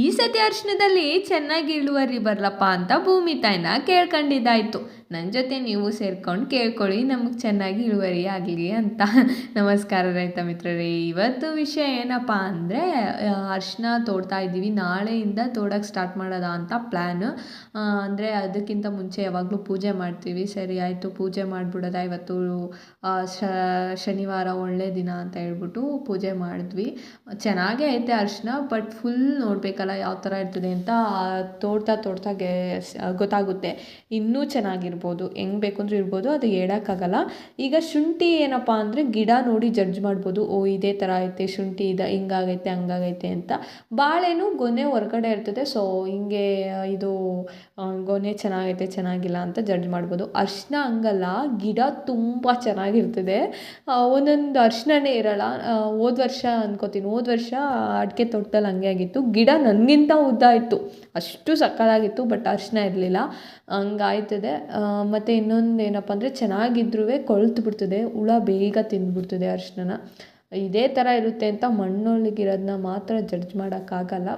ಈ ಸತಿ ಅರಿಶಿಣದಲ್ಲಿ ಚೆನ್ನಾಗಿ ಇಳುವರಿ ಬರಲಪ್ಪ ಅಂತ ಭೂಮಿ ತಾಯಿನ ಕೇಳ್ಕೊಂಡಿದ್ದಾಯಿತು. ನನ್ನ ಜೊತೆ ನೀವು ಸೇರ್ಕೊಂಡು ಕೇಳ್ಕೊಳ್ಳಿ, ನಮಗೆ ಚೆನ್ನಾಗಿ ಇಳುವರಿ ಆಗಲಿ ಅಂತ. ನಮಸ್ಕಾರ ರೈತ ಮಿತ್ರರೇ. ಇವತ್ತು ವಿಷಯ ಏನಪ್ಪ ಅಂದರೆ, ಅರಿಶಿಣ ತೋಡ್ತಾ ಇದ್ದೀವಿ. ನಾಳೆಯಿಂದ ತೋಡಕ್ಕೆ ಸ್ಟಾರ್ಟ್ ಮಾಡೋದಾ ಅಂತ ಪ್ಲ್ಯಾನು. ಅಂದರೆ ಅದಕ್ಕಿಂತ ಮುಂಚೆ ಯಾವಾಗಲೂ ಪೂಜೆ ಮಾಡ್ತೀವಿ. ಸರಿ ಆಯಿತು, ಪೂಜೆ ಮಾಡಿಬಿಡೋದ ಇವತ್ತು ಶನಿವಾರ ಒಳ್ಳೆ ದಿನ ಅಂತ ಹೇಳ್ಬಿಟ್ಟು ಪೂಜೆ ಮಾಡಿದ್ವಿ. ಚೆನ್ನಾಗೇ ಐತೆ ಅರಿಶಿಣ, ಬಟ್ ಫುಲ್ ನೋಡಬೇಕಲ್ಲ ಯಾವ ಥರ ಇರ್ತದೆ ಅಂತ. ತೋಡ್ತಾ ಗೊತ್ತಾಗುತ್ತೆ. ಇನ್ನೂ ಚೆನ್ನಾಗಿರ್ಬೋದು, ಹೆಂಗೆ ಬೇಕು ಅಂದರೂ ಇರ್ಬೋದು, ಅದು ಹೇಳೋಕ್ಕಾಗಲ್ಲ. ಈಗ ಶುಂಠಿ ಏನಪ್ಪ ಅಂದರೆ ಗಿಡ ನೋಡಿ ಜಡ್ಜ್ ಮಾಡ್ಬೋದು. ಓ ಇದೇ ಥರ ಐತೆ ಶುಂಠಿ, ಹಿಂಗಾಗೈತೆ ಹಂಗಾಗೈತೆ ಅಂತ. ಬಾಳೆನೂ ಗೊನೆ ಹೊರಗಡೆ ಇರ್ತದೆ, ಸೊ ಹಿಂಗೆ ಇದು ಗೊನೆ ಚೆನ್ನಾಗೈತೆ ಚೆನ್ನಾಗಿಲ್ಲ ಅಂತ ಜಡ್ಜ್ ಮಾಡ್ಬೋದು. ಅರಿಶಿಣ ಹಂಗಲ್ಲ, ಗಿಡ ತುಂಬ ಚೆನ್ನಾಗಿರ್ತದೆ. ಒಂದೊಂದು ಅರಿಶಿಣನೇ ಇರೋಲ್ಲ. ಹೋದ ವರ್ಷ ಅನ್ಕೋತೀನಿ, ಹೋದ ವರ್ಷ ಅಡಿಕೆ ತೋಟದಲ್ಲಿ ಹಂಗೆ ಆಗಿತ್ತು. ಗಿಡ ನನಗಿಂತ ಉದ್ದ ಇತ್ತು, ಅಷ್ಟು ಸಕ್ಕತ್ತಾಗಿತ್ತು, ಬಟ್ ಅರಿಶಿಣ ಇರಲಿಲ್ಲ. ಹಂಗಾಯ್ತದೆ. ಮತ್ತು ಇನ್ನೊಂದು ಏನಪ್ಪ ಅಂದರೆ, ಚೆನ್ನಾಗಿದ್ರೂ ಕೊಳ್ತು ಬಿಡ್ತದೆ, ಹುಳ ಬೇಗ ತಿಂದುಬಿಡ್ತದೆ ಅರಿಶಿಣನ. ಇದೇ ಥರ ಇರುತ್ತೆ ಅಂತ ಮಣ್ಣೊಳಗಿರೋದನ್ನ ಮಾತ್ರ ಜಡ್ಜ್ ಮಾಡೋಕ್ಕಾಗಲ್ಲ.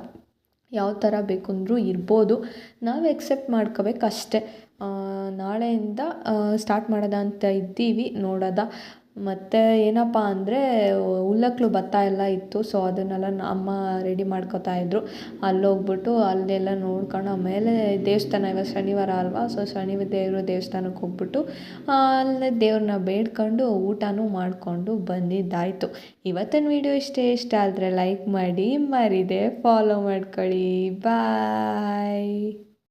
ಯಾವ ಥರ ಬೇಕಂದ್ರೂ ಇರ್ಬೋದು, ನಾವು ಎಕ್ಸೆಪ್ಟ್ ಮಾಡ್ಕೋಬೇಕಷ್ಟೆ. ನಾಳೆಯಿಂದ ಸ್ಟಾರ್ಟ್ ಮಾಡೋದ ಅಂತ ಇದ್ದೀವಿ, ನೋಡೋದ. ಮತ್ತು ಏನಪ್ಪ ಅಂದರೆ, ಉಲ್ಲಕ್ಲು ಭತ್ತ ಎಲ್ಲ ಇತ್ತು, ಸೊ ಅದನ್ನೆಲ್ಲ ಅಮ್ಮ ರೆಡಿ ಮಾಡ್ಕೊತಾಯಿದ್ರು. ಅಲ್ಲೋಗ್ಬಿಟ್ಟು ಅಲ್ಲೆಲ್ಲ ನೋಡ್ಕೊಂಡು ಆಮೇಲೆ ದೇವಸ್ಥಾನ, ಇವತ್ತು ಶನಿವಾರ ಅಲ್ವಾ, ಸೊ ದೇವರು ದೇವಸ್ಥಾನಕ್ಕೆ ಹೋಗ್ಬಿಟ್ಟು ಅಲ್ಲೇ ದೇವ್ರನ್ನ ಬೇಡ್ಕೊಂಡು ಊಟನೂ ಮಾಡಿಕೊಂಡು ಬಂದಿದ್ದಾಯಿತು. ಇವತ್ತಿನ ವೀಡಿಯೋ ಇಷ್ಟ ಆದರೆ ಲೈಕ್ ಮಾಡಿ, ಮರಿದೆ ಫಾಲೋ ಮಾಡ್ಕೊಳ್ಳಿ. ಬಾಯ್.